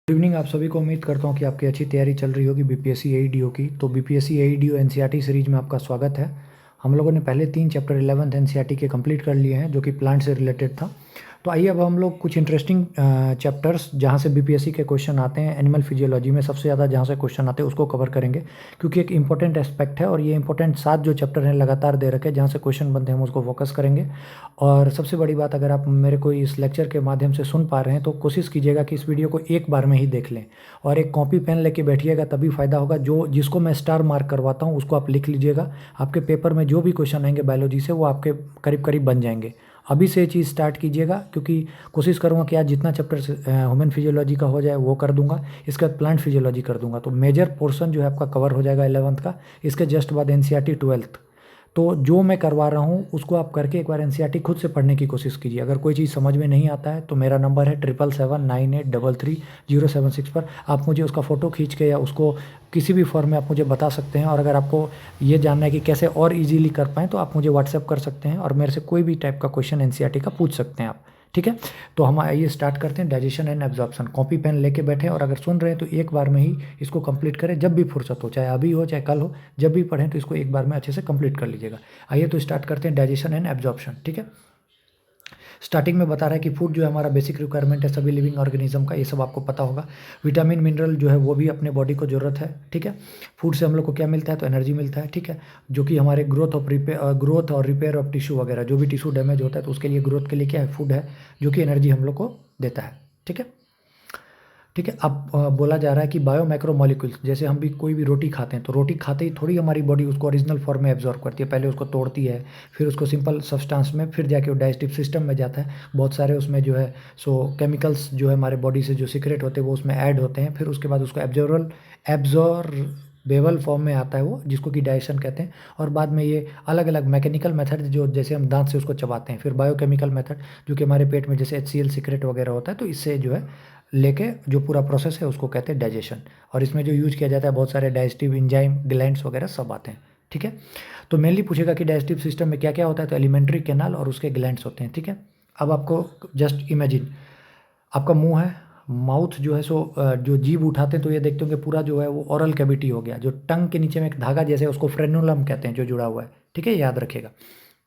Good evening. आप सभी को उम्मीद करता हूँ कि आपकी अच्छी तैयारी चल रही होगी बीपीएससी एईडीओ की। तो बीपीएससी एईडीओ एनसीईआरटी सीरीज में आपका स्वागत है। हम लोगों ने पहले 3 चैप्टर 11th एनसीईआरटी के कंप्लीट कर लिए हैं, जो कि प्लांट से रिलेटेड था। तो आइए अब हम लोग कुछ इंटरेस्टिंग चैप्टर्स जहाँ से बीपीएससी के क्वेश्चन आते हैं, एनिमल फिजियोलॉजी में सबसे ज़्यादा जहाँ से क्वेश्चन आते हैं उसको कवर करेंगे, क्योंकि एक इंपॉर्टेंट एस्पेक्ट है। और ये इंपॉर्टेंट 7 जो चैप्टर हैं लगातार दे रखे हैं जहाँ से क्वेश्चन बनते हैं, हम उसको फोकस करेंगे। और सबसे बड़ी बात, अगर आप मेरे को इस लेक्चर के माध्यम से सुन पा रहे हैं तो कोशिश कीजिएगा कि इस वीडियो को एक बार में ही देख लें, और एक कॉपी पेन लेके बैठिएगा, तभी फ़ायदा होगा। जो जिसको मैं स्टार मार्क करवाता हूँ उसको आप लिख लीजिएगा। आपके पेपर में जो भी क्वेश्चन आएंगे बायोलॉजी से, वो आपके करीब करीब बन जाएंगे। अभी से ये चीज़ स्टार्ट कीजिएगा, क्योंकि कोशिश करूँगा कि आज जितना चैप्टर ह्यूमन फिजियोलॉजी का हो जाए वो कर दूंगा। इसके बाद प्लांट फिजियोलॉजी कर दूंगा, तो मेजर पोर्शन जो है आपका कवर हो जाएगा 11th का। इसके जस्ट बाद एनसीईआरटी 12th। तो जो मैं करवा रहा हूँ उसको आप करके एक बार एनसीईआरटी खुद से पढ़ने की कोशिश कीजिए। अगर कोई चीज़ समझ में नहीं आता है तो मेरा नंबर है 7779833076 पर। आप मुझे उसका फ़ोटो खींच के या उसको किसी भी फॉर्म में आप मुझे बता सकते हैं। और अगर आपको ये जानना है कि कैसे और इजीली कर पाएँ, तो आप मुझे व्हाट्सएप कर सकते हैं और मेरे से कोई भी टाइप का क्वेश्चन एनसीईआरटी का पूछ सकते हैं आप। ठीक है, तो हम आइए स्टार्ट करते हैं। Digestion and absorption, copy pen लेके बैठे और अगर सुन रहे हैं तो एक बार में ही इसको कंप्लीट करें, जब भी फुर्सत हो, चाहे अभी हो चाहे कल हो, जब भी पढ़ें तो इसको एक बार में अच्छे से कंप्लीट कर लीजिएगा। आइए तो स्टार्ट करते हैं डाइजेशन एंड एब्जॉर्प्शन। ठीक है, स्टार्टिंग में बता रहा है कि फूड जो है हमारा बेसिक रिक्वायरमेंट है सभी लिविंग ऑर्गेनिज्म का, ये सब आपको पता होगा। विटामिन मिनरल जो है वो भी अपने बॉडी को ज़रूरत है। ठीक है, फूड से हम लोग को क्या मिलता है, तो एनर्जी मिलता है। ठीक है, जो कि हमारे ग्रोथ और रिपेयर ऑफ टिश्यू वगैरह, जो भी टिश्यू डैमेज होता है तो उसके लिए ग्रोथ के लिए क्या है, फूड है, जो कि एनर्जी हम लोग को देता है। ठीक है, ठीक है। अब बोला जा रहा है कि बायो माइक्रोमोलिक्यूल्स, जैसे हम भी कोई भी रोटी खाते हैं तो रोटी खाते ही थोड़ी हमारी बॉडी उसको ओरिजिनल फॉर्म में एब्जॉर्ब करती है, पहले उसको तोड़ती है, फिर उसको सिंपल सब्सटेंस में, फिर जाके वो डाइजेस्टिव सिस्टम में जाता है। बहुत सारे उसमें जो है सो केमिकल्स जो है हमारे बॉडी से जो सीक्रेट होते हैं वो उसमें ऐड होते हैं, फिर उसके बाद उसको एब्जॉर्बेबल फॉर्म में आता है वो, जिसको कि डाइजेशन कहते हैं। और बाद में ये अलग अलग मैकेनिकल मेथड, जो जैसे हम दांत से उसको चबाते हैं, फिर बायोकेमिकल मेथड जो कि हमारे पेट में जैसे HCl सीक्रेट वगैरह होता है, तो इससे जो है लेके जो पूरा प्रोसेस है उसको कहते हैं डाइजेशन। और इसमें जो यूज किया जाता है बहुत सारे डाइजेस्टिव एंजाइम, ग्लैंड्स वगैरह सब आते हैं। ठीक है, तो मेनली पूछेगा कि डाइजेस्टिव सिस्टम में क्या क्या होता है, तो एलिमेंट्री कैनाल और उसके ग्लैंड्स होते हैं। ठीक है, अब आपको जस्ट इमेजिन, आपका मुंह है, माउथ जो है सो जो जीभ उठाते हैं तो ये देखते हो कि पूरा जो है वो ओरल कैविटी हो गया। जो टंग के नीचे में एक धागा जैसे उसको फ्रेनुलम कहते हैं जो जुड़ा हुआ है। ठीक है, याद रखिएगा।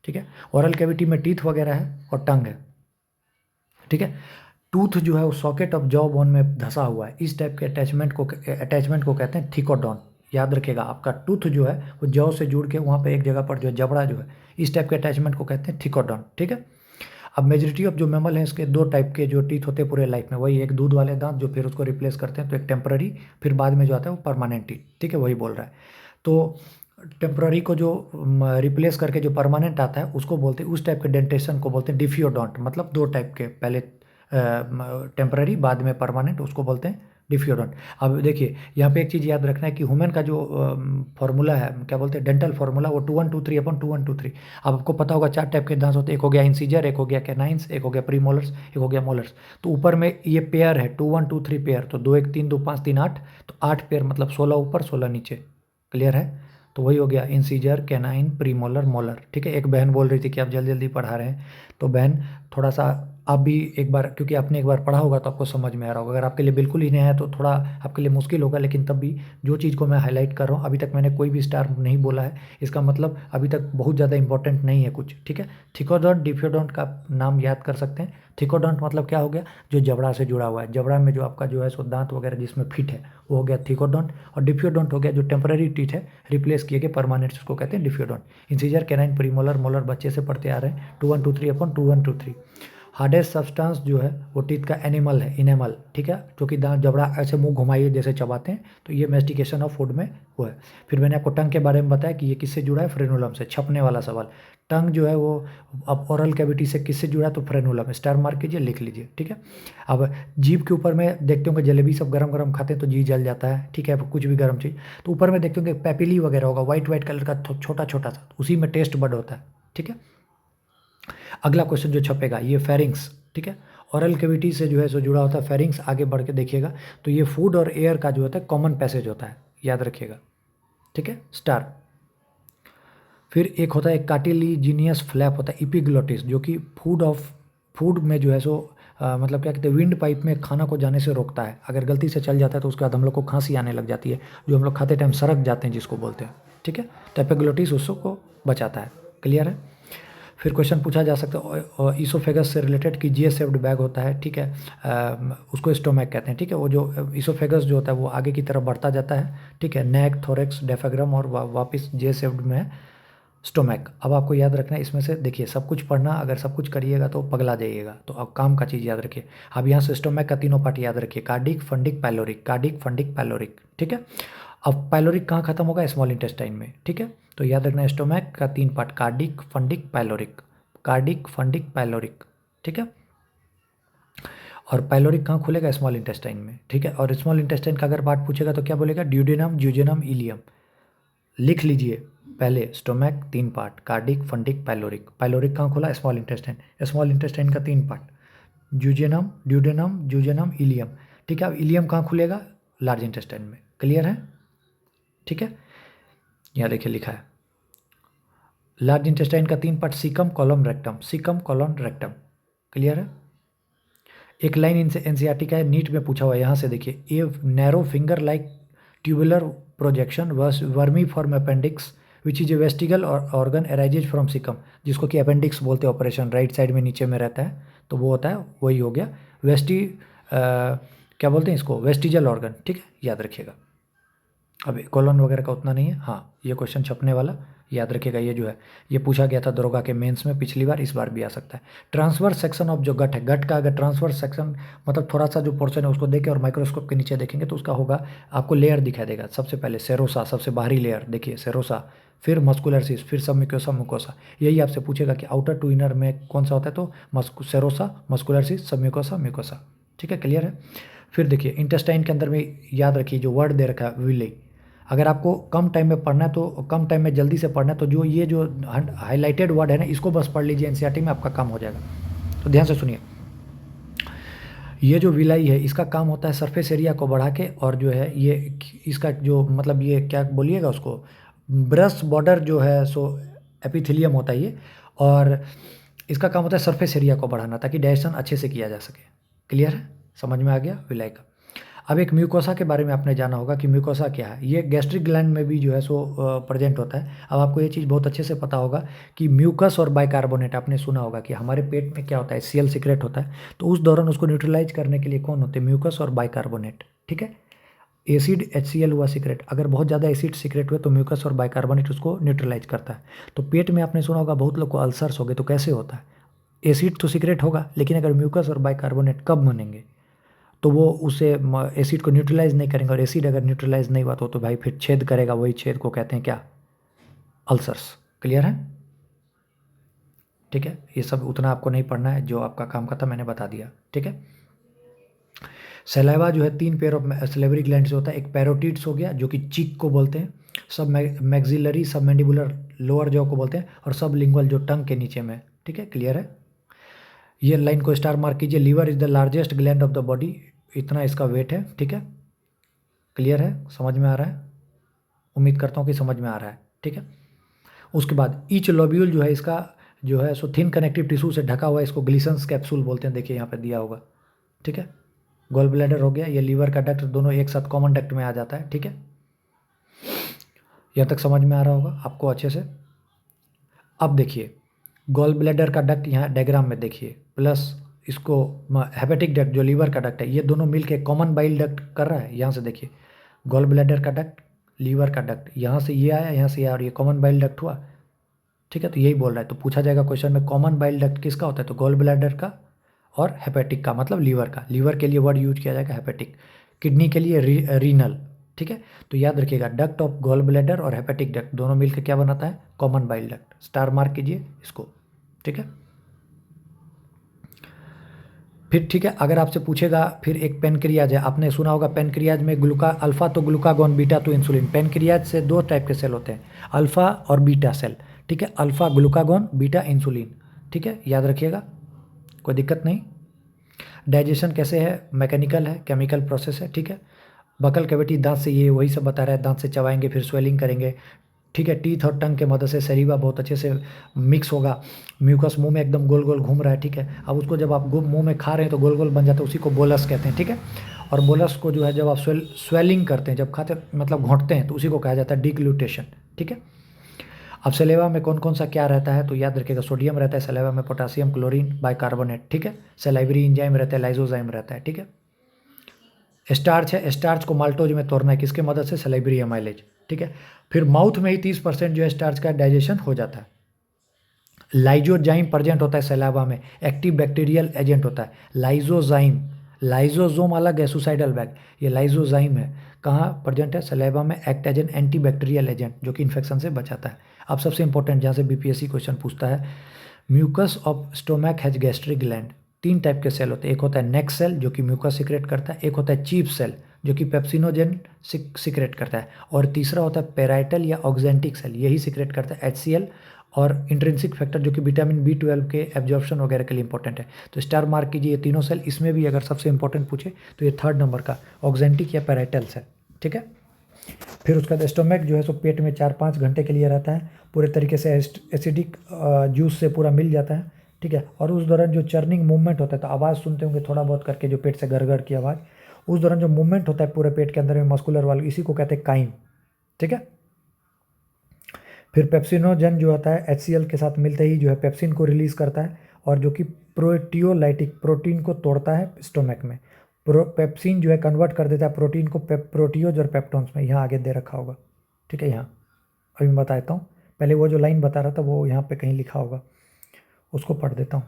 ठीक है, ओरल कैविटी में टीथ वगैरह है और टंग है। ठीक है, टूथ जो है वो सॉकेट ऑफ जॉ बोन में धंसा हुआ है। इस टाइप के अटैचमेंट को कहते हैं थिकोडॉन। याद रखिएगा, आपका टूथ जो है वो जॉ से जुड़ के वहाँ पे एक जगह पर जो है जबड़ा जो है, इस टाइप के अटैचमेंट को कहते हैं थिकोडॉन। ठीक है, अब मेजोरिटी ऑफ जो मैमल हैं इसके 2 टाइप के जो टीथ होते हैं पूरे लाइफ में, वही एक दूध वाले दांत जो फिर उसको रिप्लेस करते हैं, तो एक टेम्पररी, फिर बाद में जो आता है वो परमानेंट टीथ। ठीक है, वही बोल रहा है। तो टेम्पररी को जो रिप्लेस करके जो परमानेंट आता है उसको बोलते हैं, उस टाइप के डेंटेशन को बोलते हैं डिफियोडोंट। मतलब 2 टाइप के, पहले टेम्पररी बाद में परमानेंट, उसको बोलते हैं डिफियोडोंट। अब देखिए यहाँ पे एक चीज़ याद रखना है कि ह्यूमन का जो फॉर्मूला है, क्या बोलते हैं, डेंटल फार्मूला, वो 2123 अपन 2123। अब आपको पता होगा 4 टाइप के दांत होते हैं, एक हो गया इंसीजर, एक हो गया कैनाइंस, एक हो गया प्रीमोलर्स, एक हो गया मोलर्स। तो ऊपर में ये पेयर है 2123 पेयर, तो 2 1 3 2 5 3 8, तो 8 पेयर मतलब 16 ऊपर 16 नीचे। क्लियर है, तो वही हो गया इंसीजर, कैनाइन, प्रीमोलर, मोलर। ठीक है, एक बहन बोल रही थी कि आप जल्दी जल्दी पढ़ा रहे हैं, तो बहन थोड़ा सा आप भी एक बार, क्योंकि आपने एक बार पढ़ा होगा तो आपको समझ में आ रहा होगा। अगर आपके लिए बिल्कुल ही नया है तो थोड़ा आपके लिए मुश्किल होगा, लेकिन तब भी जो चीज़ को मैं हाईलाइट कर रहा हूँ, अभी तक मैंने कोई भी स्टार नहीं बोला है, इसका मतलब अभी तक बहुत ज़्यादा इंपॉर्टेंट नहीं है कुछ। ठीक है, थिकोडोंट डिफियोडोंट का नाम याद कर सकते हैं। थिकोडोंट मतलब क्या हो गया, जो जबड़ा से जुड़ा हुआ है, जबड़ा में जो आपका जो है सो दांत वगैरह जिसमें फिट है वो हो गया थिकोडोंट। और डिफियोडोंट हो गया जो टेम्पररी टीथ है रिप्लेस किए गए परमानेंट, उसको कहते हैं डिफियोडोंट। इंसीजर, कैनाइन, प्रीमोलर, मोलर बच्चे से पढ़ते आ रहे हैं 2123 अपन 2123। हार्डेस्ट सब्सटेंस जो है वो टीथ का एनिमल है, इनेमल। ठीक है, जो कि दांत जबड़ा ऐसे मुंह घुमाइए जैसे चबाते हैं, तो ये मेस्टिकेशन ऑफ फूड में वो है। फिर मैंने आपको टंग के बारे में बताया कि ये किससे जुड़ा है, फ्रेनुलम से। छपने वाला सवाल, टंग जो है वो अब ओरल कैविटी से किससे जुड़ा है, तो फ्रेनुलम। स्टार मार्क कीजिए, लिख लीजिए। ठीक है, अब जीभ के ऊपर में देखते होंगे जलेबी सब गरम गरम खाते हैं तो जी जल जाता है। ठीक है, कुछ भी गर्म चीज़, तो ऊपर में देखते होंगे पैपिली वगैरह होगा, व्हाइट व्हाइट कलर का छोटा छोटा सा, उसी में टेस्ट बड होता है। ठीक है, अगला क्वेश्चन जो छपेगा ये फेरिंग्स। ठीक है, ओरल कैविटी से जो है सो जुड़ा होता है फेरिंग्स। आगे बढ़ के देखिएगा तो ये फूड और एयर का जो होता है कॉमन पैसेज होता है, याद रखिएगा। ठीक है, स्टार। फिर एक होता है कार्टिलिजिनियस फ्लैप होता है एपिग्लोटिस, जो कि फूड में जो है सो मतलब क्या कहते हैं, विंड पाइप में खाना को जाने से रोकता है। अगर गलती से चल जाता है तो उसके बाद हम लोग को खांसी आने लग जाती है, जो हम लोग खाते टाइम सरक जाते हैं जिसको बोलते हैं, ठीक है। तो एपिग्लोटिस उसको बचाता है। क्लियर है। फिर क्वेश्चन पूछा जा सकता है ईसोफेगस से रिलेटेड कि जी शेप्ड बैग होता है, ठीक है, उसको स्टोमैक कहते हैं, ठीक है। वो जो ईसोफेगस जो होता है वो आगे की तरफ बढ़ता जाता है, ठीक है। नेक, थोरेक्स, डायफ्राम और वापस जे शेप्ड में है स्टोमैक। अब आपको याद रखना है इसमें से, देखिए सब कुछ पढ़ना, अगर सब कुछ करिएगा तो पगला जाइएगा, तो अब काम का चीज़ याद रखिए। अब यहाँ से स्टोमैक का तीनों पार्ट याद रखिए, cardiac, fundic, pyloric, cardiac, fundic, pyloric, ठीक है। अब पैलोरिक कहाँ खत्म होगा, स्मॉल इंटेस्टाइन में, ठीक है। तो याद रखना है स्टोमैक का 3 part, cardiac, fundic, pyloric, cardiac, fundic, pyloric, ठीक है। और पैलोरिक कहाँ खुलेगा, स्मॉल इंटेस्टाइन में, ठीक है। और स्मॉल इंटेस्टाइन का अगर पार्ट पूछेगा तो क्या बोलेगा, ड्यूडेनम, ज्यूजेनम, इलियम। लिख लीजिए पहले, stomach 3 part, cardiac, fundic, pyloric. Pyloric कहाँ खुला, स्मॉल इंटेस्टाइन। स्मॉल इंटेस्टाइन का 3 पार्ट, ज्यूजेनम, ड्यूडेनम, ज्यूजेनम, इलियम, ठीक है। अब इलियम कहाँ खुलेगा, लार्ज इंटेस्टाइन में। क्लियर है, ठीक है। यहाँ देखिए लिखा है लार्ज इंटेस्टाइन का 3 part, caecum, column, rectum, caecum, column, rectum. Clear है। एक लाइन इनसे एनसीईआरटी का है, नीट में पूछा हुआ है, यहाँ से देखिए, a narrow finger like tubular projection vermiform appendix which is a vestigial organ arises from caecum, जिसको कि अपेंडिक्स बोलते हैं, ऑपरेशन राइट साइड में नीचे में रहता है, तो वो होता है, वही हो गया क्या बोलते हैं इसको, वेस्टिजल ऑर्गन, ठीक है, याद रखिएगा। अब कॉलन वगैरह का उतना नहीं है। हाँ, ये क्वेश्चन छपने वाला याद रखिएगा, ये जो है ये पूछा गया था दरोगा के मेंस में पिछली बार, इस बार भी आ सकता है। ट्रांसवर्स सेक्शन ऑफ जो गट है, गट का अगर ट्रांसवर्स सेक्शन मतलब थोड़ा सा जो पोर्शन है उसको देखें और माइक्रोस्कोप के नीचे देखेंगे तो उसका होगा, आपको लेयर दिखाई देगा। सबसे पहले सेरोसा, सबसे बाहरी लेयर देखिए सेरोसा, फिर मस्कुलर सिस, फिर सब म्यूकोसा, मुकोसा। यही आपसे पूछेगा कि आउटर टू इनर में कौन सा होता है, तो सेरोसा, मस्कुलर सिस, सब म्यूकोसा, म्यूकोसा, ठीक है। क्लियर है। फिर देखिए इंटेस्टाइन के अंदर में याद रखिए जो वर्ड दे रखा है विले, अगर आपको कम टाइम में पढ़ना है तो कम टाइम में जल्दी से पढ़ना है तो जो ये जो हाईलाइटेड वर्ड है ना, इसको बस पढ़ लीजिए, एनसीईआरटी में आपका काम हो जाएगा। तो ध्यान से सुनिए, ये जो विलाई है इसका काम होता है सरफेस एरिया को बढ़ा के, और जो है ये इसका जो मतलब ये क्या बोलिएगा उसको, ब्रश बॉर्डर जो है सो एपिथेलियम होता है ये, और इसका काम होता है सरफेस एरिया को बढ़ाना ताकि डाइजेशन अच्छे से किया जा सके। क्लियर है, समझ में आ गया विलाई का। अब एक म्यूकोसा के बारे में आपने जाना होगा कि म्यूकोसा क्या है। ये गैस्ट्रिक ग्लैंड में भी जो है सो प्रेजेंट होता है। अब आपको ये चीज़ बहुत अच्छे से पता होगा कि म्यूकस और बाइकार्बोनेट, आपने सुना होगा कि हमारे पेट में क्या होता है, HCl सीक्रेट होता है, तो उस दौरान उसको न्यूट्रलाइज करने के लिए कौन होते हैं, म्यूकस और बाइकार्बोनेट, ठीक है। एसिड HCl हुआ सीक्रेट, अगर बहुत ज़्यादा एसिड सीक्रेट हुए तो म्यूकस और बाइकार्बोनेट उसको न्यूट्रलाइज करता है। तो पेट में आपने सुना होगा बहुत लोग को अल्सर्स हो गए, तो कैसे होता है, एसिड तो सीक्रेट होगा लेकिन अगर म्यूकस और बाइकार्बोनेट कब बनेंगे, तो वो उसे एसिड को न्यूट्रलाइज नहीं करेंगे, और एसिड अगर न्यूट्रलाइज नहीं हुआ तो भाई फिर छेद करेगा, वही छेद को कहते हैं क्या, अल्सर्स। क्लियर है, ठीक है। ये सब उतना आपको नहीं पढ़ना है, जो आपका काम का था मैंने बता दिया, ठीक है। सलाइवा जो है 3 पेयर ऑफ सलेवरी ग्लैंड से होता है, एक पैरोटिड्स हो गया जो कि चीक को बोलते हैं, सब मैक्सिलरी, सब मैंडिबुलर लोअर जॉ को बोलते हैं, और सब लिंगुअल जो टंग के नीचे में, ठीक है। क्लियर है, ये लाइन को स्टार मार्क कीजिए। Liver is the largest gland of the body, इतना इसका वेट है, ठीक है। क्लियर है, समझ में आ रहा है, उम्मीद करता हूँ कि समझ में आ रहा है, ठीक है। उसके बाद ईच लोब्यूल जो है इसका जो है सो थिन कनेक्टिव टिश्यू से ढका हुआ है, इसको ग्लिसन्स कैप्सूल बोलते हैं, देखिए यहाँ पे दिया होगा, ठीक है। गॉल ब्लैडर हो गया, ये लीवर का डक्ट, दोनों एक साथ कॉमन डक्ट में आ जाता है, ठीक है। यहाँ तक समझ में आ रहा होगा आपको अच्छे से। अब देखिए गॉल ब्लैडर का डक्ट यहाँ डायग्राम में देखिए, प्लस इसको हेपेटिक डक्ट जो लीवर का डक्ट है, ये दोनों मिलके कॉमन बाइल डक्ट कर रहा है। यहाँ से देखिए गॉल ब्लैडर का डक्ट, लीवर का डक्ट, यहाँ से ये आया, यहाँ से आया, और ये कॉमन बाइल डक्ट हुआ, ठीक है। तो यही बोल रहा है, तो पूछा जाएगा क्वेश्चन में कॉमन बाइल डक्ट किसका होता है, तो गॉल ब्लैडर का और हेपेटिक का, मतलब लीवर का। लीवर के लिए वर्ड यूज किया जाएगा हेपेटिक, किडनी के लिए रीनल, ठीक है। तो याद रखिएगा डक्ट ऑफ गॉल ब्लैडर और हेपेटिक डक्ट दोनों मिलकर क्या बनाता है, common bile duct. Star mark कीजिए इसको, ठीक है। फिर ठीक है, अगर आपसे पूछेगा फिर एक पेनक्रियाज है, आपने सुना होगा पेनक्रियाज में अल्फा तो ग्लूकागॉन, बीटा तो इंसुलिन। पेनक्रियाज से 2 टाइप के सेल होते हैं, अल्फा और बीटा सेल, ठीक है। अल्फा ग्लूकागॉन, बीटा इंसुलिन, ठीक है, याद रखिएगा, कोई दिक्कत नहीं। डाइजेशन कैसे है, मैकेनिकल है, केमिकल प्रोसेस है, ठीक है। बकल कैविटी, दांत से, ये वही सब बता रहा है, दांत से चबाएंगे फिर स्वेलिंग करेंगे, ठीक है, टीथ और टंग के मदद से सरीवा बहुत अच्छे से मिक्स होगा, म्यूकस मुंह में एकदम गोल गोल घूम रहा है, ठीक है। अब उसको जब आप मुंह में खा रहे हैं तो गोल गोल बन जाता है, उसी को बोलस कहते हैं, ठीक है। और बोलस को जो है जब आप स्वेलिंग करते हैं, जब खाते मतलब घोंटते हैं, तो उसी को कहा जाता है डिग्लूटेशन, ठीक है। अब सलेवा में कौन कौन सा क्या रहता है, तो याद रखिएगा, सोडियम रहता है सलेवा में, पोटासियम, क्लोरीन, बाइकार्बोनेट, ठीक है। सलाइवरी एंजाइम रहता है, लाइसोजाइम रहता है, ठीक है। स्टार्च है, स्टार्च को माल्टोज में तोड़ना है, किसके मदद से, सलाइवरी एमाइलेज, ठीक है। फिर माउथ में ही 30% जो है स्टार्च का डाइजेशन हो जाता है। लाइजोजाइम प्रेजेंट होता है सलाइवा में, एक्टिव बैक्टीरियल एजेंट होता है लाइजोजाइम। लाइजोजोम अलग है, सुसाइडल बैग, ये लाइजोजाइम है, कहाँ प्रेजेंट है, सलाइवा में, act as an anti bacterial agent जो कि इन्फेक्शन से बचाता है। अब सबसे इंपॉर्टेंट जहाँ से बीपीएससी क्वेश्चन पूछता है, mucus of stomach has gastric gland. 3 type के सेल होते हैं, एक होता है नेक सेल जो कि म्यूकस सिक्रेट करता है, एक होता है चीफ सेल जो कि पेप्सिनोजेन सिक्रेट करता है, और तीसरा होता है पेराइटल या ऑक्जेंटिक सेल, यही सिक्रेट करता है HCl और इंट्रिंसिक फैक्टर जो कि विटामिन B12 के एब्जॉर्प्शन वगैरह के लिए इंपॉर्टेंट है। तो स्टार मार्क कीजिए ये तीनों सेल, इसमें भी अगर सबसे इंपॉर्टेंट पूछे तो ये 3rd नंबर का ऑक्जेंटिक या पेराइटल सेल, ठीक है। फिर उसका बाद स्टोमैक जो है सो पेट में 4-5 घंटे के लिए रहता है, पूरे तरीके से एसिडिक जूस से पूरा मिल जाता है, ठीक है। और उस दौरान जो चर्निंग मूवमेंट होता है, तो आवाज़ सुनते होंगे थोड़ा बहुत करके, जो पेट से गड़गड़ की आवाज़, उस दौरान जो मूवमेंट होता है पूरे पेट के अंदर में मस्कुलर वाल, इसी को कहते हैं काइम, ठीक है। फिर पेप्सिनोजन जो होता है HCl के साथ मिलते ही जो है पेप्सिन को रिलीज़ करता है, और जो कि प्रोटियोलाइटिक प्रोटीन को तोड़ता है स्टोमैक में। पेप्सिन जो है कन्वर्ट कर देता है प्रोटीन को प्रोटियोज और पेप्टोन्स में, यहाँ आगे दे रखा होगा, ठीक है। यहाँ अभी मैं बताता हूँ, पहले वो जो लाइन बता रहा था वो यहाँ पे कहीं लिखा होगा, उसको पढ़ देता हूँ,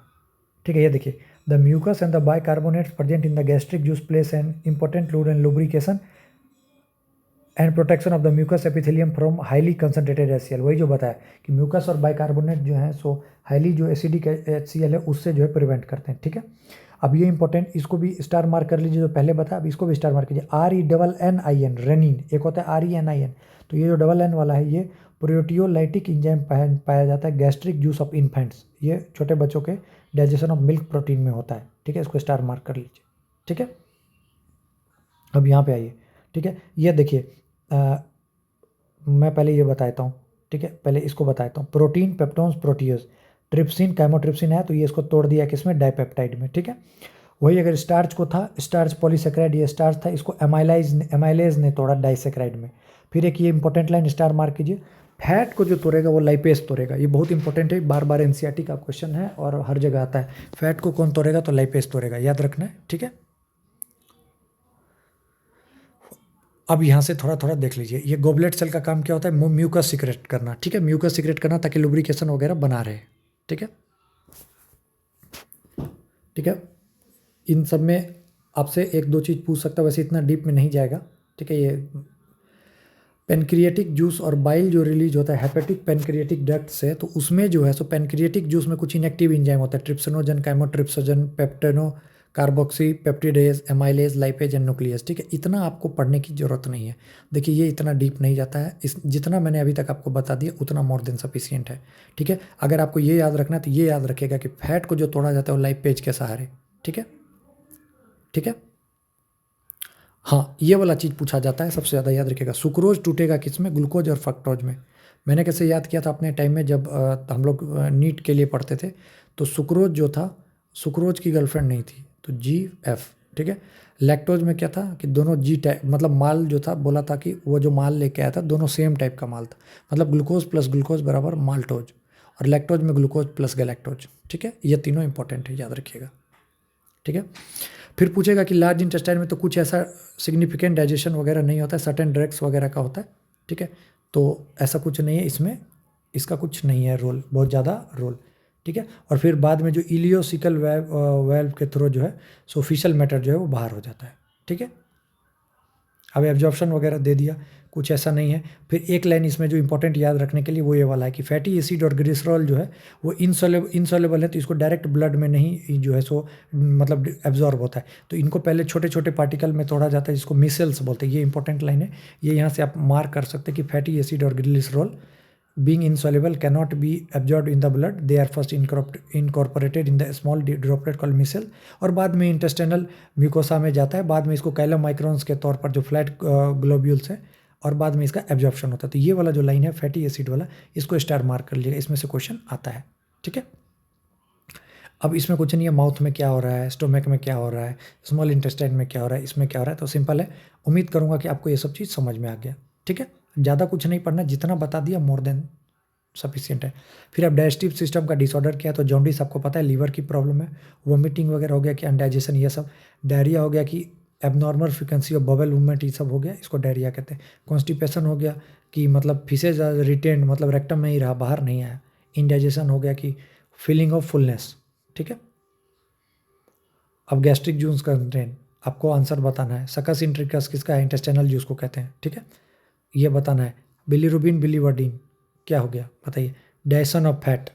ठीक है। ये देखिए, the mucus and the bicarbonates present in the gastric juice plays an important role in lubrication and protection of the mucus epithelium from highly concentrated HCl। वही जो बताया कि म्यूकस और बाइकार्बोनेट जो है सो हाईली जो एसिडिक HCl है उससे जो है प्रिवेंट करते हैं, ठीक है। अब ये इंपॉर्टेंट, इसको भी स्टार मार्क कर लीजिए, जो पहले बताया, अब इसको भी स्टार मार्क कीजिए। RENNIN रेनिन, एक होता है RENIN, तो ये जो डबल N वाला है ये प्रोटियोलाइटिक इंजाइम पाया जाता है गैस्ट्रिक जूस ऑफ इन्फेंट्स, ये छोटे बच्चों के डाइजेशन ऑफ मिल्क प्रोटीन में होता है, ठीक है। इसको स्टार मार्क कर लीजिए, ठीक है। अब यहाँ पे आइए, ठीक है। ये देखिए, मैं पहले ये बताता हूँ, ठीक है, पहले इसको बताता हूँ। प्रोटीन, पेप्टोन्स, प्रोटीज, ट्रिप्सिन, कैमोट्रिप्सिन है, तो ये इसको तोड़ दिया किसमें, डाइपेप्टाइड में, ठीक है। वही अगर स्टार्च को था, स्टार्च पॉलीसेक्राइड, ये स्टार्च था, इसको एमाइलेज ने तोड़ा डाइसेक्राइड में। फिर एक ये इंपॉर्टेंट लाइन स्टार मार्क कीजिए, फैट को जो तोड़ेगा वो लाइपेज तोड़ेगा, ये बहुत इंपॉर्टेंट है, बार बार NCERT का क्वेश्चन है और हर जगह आता है। फैट को कौन तोड़ेगा, तो लाइपेज तोड़ेगा, याद रखना है, ठीक है। अब यहाँ से थोड़ा थोड़ा देख लीजिए, ये गोबलेट सेल का काम क्या होता है, म्यूकस सिक्रेट करना, ठीक है, म्यूकस सिक्रेट करना ताकि लुब्रिकेशन वगैरह बना रहे, ठीक है, ठीक है। इन सब में आपसे 1-2 चीज़ पूछ सकता है, वैसे इतना डीप में नहीं जाएगा, ठीक है। ये पेनक्रिएटिक जूस और बाइल जो रिलीज होता है हेपेटिक पेनक्रिएटिक डक्ट से, तो उसमें जो है सो पेनक्रिएटिक जूस में कुछ इनएक्टिव इंजाइम होता है, ट्रिप्सिनोजन, कैमोट्रिप्सोजन, पेप्टेनो, carboxypeptidase, amylase, lipase and nucleus, ठीक है। इतना आपको पढ़ने की ज़रूरत नहीं है, देखिए ये इतना डीप नहीं जाता है, इस जितना मैंने अभी तक आपको बता दिया उतना मोर देन सफिशिएंट है, ठीक है। अगर आपको ये याद रखना है तो ये याद रखिएगा कि फैट को जो तोड़ा जाता है वो लाइपेज के सहारे, ठीक है, ठीक है। हाँ, ये वाला चीज़ पूछा जाता है सबसे ज़्यादा, याद रखिएगा। सुक्रोज टूटेगा किसमें, ग्लूकोज और फ्रक्टोज में। मैंने कैसे याद किया था अपने टाइम में, जब हम लोग नीट के लिए पढ़ते थे, तो सुक्रोज जो था, सुक्रोज की गर्लफ्रेंड नहीं थी, तो GF, ठीक है। लैक्टोज में क्या था कि दोनों G टाइप, मतलब माल जो था, बोला था कि वो जो माल लेके आया था दोनों सेम टाइप का माल था, मतलब ग्लूकोज प्लस ग्लूकोज बराबर माल्टोज, और लैक्टोज में ग्लूकोज प्लस गैलेक्टोज, ठीक है। ये तीनों इंपॉर्टेंट है, याद रखिएगा, ठीक है। फिर पूछेगा कि लार्ज इंटेस्टाइन में तो कुछ ऐसा सिग्निफिकेंट डाइजेशन वगैरह नहीं होता है, सर्टेन ड्रग्स वगैरह का होता है, ठीक है। तो ऐसा कुछ नहीं है इसमें, इसका कुछ नहीं है रोल, बहुत ज़्यादा रोल, ठीक है। और फिर बाद में जो इलियोसिकल वेल्व के थ्रू जो है सोफिशियल मैटर जो है वो बाहर हो जाता है, ठीक है। अब एब्जॉर्प्शन वगैरह दे दिया, कुछ ऐसा नहीं है। फिर एक लाइन इसमें जो इंपॉर्टेंट याद रखने के लिए वो ये वाला है कि फैटी एसिड और ग्लिसरॉल जो है वो इनसॉल्युबल है, तो इसको डायरेक्ट ब्लड में नहीं जो है सो मतलब एब्जॉर्ब होता है, तो इनको पहले छोटे छोटे पार्टिकल में तोड़ा जाता है, जिसको मिसेल्स बोलते हैं। ये इंपॉर्टेंट लाइन है, ये यहाँ से आप मार्क कर सकते हैं कि फैटी एसिड और glycerol being insoluble cannot be absorbed in the blood, they are first incorporated in the small droplet called micelle, और बाद में इंटेस्टाइनल म्यूकोसा में जाता है, बाद में इसको कैलोमाइक्रोन्स के तौर पर जो फ्लैट ग्लोब्यूल्स है और बाद में इसका एब्जॉर्प्शन होता है। तो ये वाला जो लाइन है फैटी एसिड वाला, इसको स्टार मार्क कर लीजिएगा, इसमें से क्वेश्चन आता है। ठीक है, अब इसमें कुछ नहीं है, माउथ में क्या हो रहा है, स्टोमक में क्या हो रहा है, स्मॉल इंटेस्टाइन में क्या हो रहा है, इसमें क्या हो रहा है, तो सिंपल है। उम्मीद करूंगा कि आपको ये सब चीज़ समझ में आ गया। ठीक है, ज़्यादा कुछ नहीं पढ़ना, जितना बता दिया मोर देन सफिशियंट है। फिर अब डाइजेस्टिव सिस्टम का डिसऑर्डर क्या है, तो जॉन्डिस आपको पता है लीवर की प्रॉब्लम है, वोमिटिंग वगैरह हो गया कि अनडाइजेशन ये सब, डायरिया हो गया कि abnormal frequency of bubble movement, ये सब हो गया, इसको डायरिया कहते हैं। कॉन्स्टिपेशन हो गया कि मतलब फिसेज रिटेन, मतलब रेक्टम में ही रहा, बाहर नहीं आया। इंडाइजेशन हो गया कि फीलिंग ऑफ फुलनेस। ठीक है, अब गैस्ट्रिक जूस कंटेंट आपको आंसर बताना है। सकस इंट्रिकस किसका है, इंटेस्टाइनल जूस को कहते हैं। ठीक है, ये बताना है। बिलीरुबिन बिलीवर्डिन क्या हो गया बताइए। डाइजेशन ऑफ फैट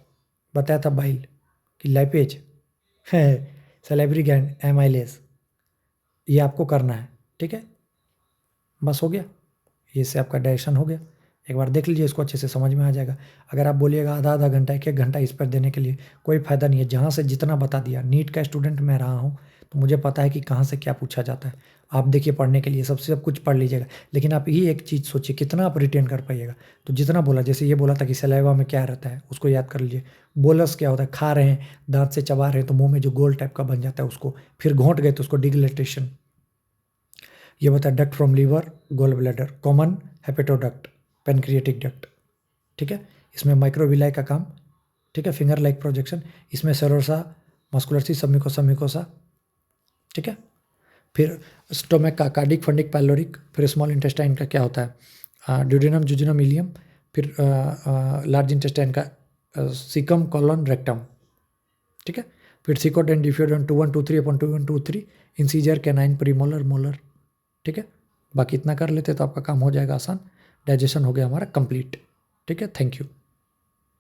बताया था, बाइल कि लाइपेज है, सैलिवरी ग्लैंड, एमाइलेज, ये आपको करना है। ठीक है, बस हो गया, ये से आपका डाइजेशन हो गया। एक बार देख लीजिए, इसको अच्छे से समझ में आ जाएगा। अगर आप बोलिएगा आधा आधा घंटा, एक एक घंटा इस पर देने के लिए, कोई फ़ायदा नहीं है। जहाँ से जितना बता दिया, नीट का स्टूडेंट मैं रहा हूँ तो मुझे पता है कि कहाँ से क्या पूछा जाता है। आप देखिए, पढ़ने के लिए सबसे सब कुछ पढ़ लीजिएगा, लेकिन आप ही एक चीज़ सोचिए कितना आप रिटेन कर पाइएगा। तो जितना बोला, जैसे ये बोला था कि सलाइवा में क्या रहता है, उसको याद कर लीजिए। बोलस क्या होता है, खा रहे हैं, दांत से चबा रहे हैं तो मुंह में जो गोल टाइप का बन जाता है उसको, फिर घोंट गए तो उसको डिग्लेटेशन। ये बताया duct from liver, gall bladder, common hepatoduct, pancreatic duct. ठीक है, इसमें माइक्रोविलाई का काम। ठीक है, फिंगर लाइक प्रोजेक्शन, इसमें सेरोसा, मस्कुलरसी, सबमिकोसा, मिकोसा। ठीक है, फिर स्टोमक का कार्डिक, फंडिक, पैलोरिक। फिर स्मॉल इंटेस्टाइन का क्या होता है, ड्यूडेनम, जुजिनम, इलियम। फिर लार्ज इंटेस्टाइन का सीकम, कॉलन, रेक्टम। ठीक है, फिर thecodont, diphyodont, 2 1 2 3 upon 2 1 2 3, incisor, canine, premolar, molar. ठीक है, बाकी इतना कर लेते तो आपका काम हो जाएगा आसान। डाइजेशन हो गया हमारा कंप्लीट। ठीक है, थैंक यू।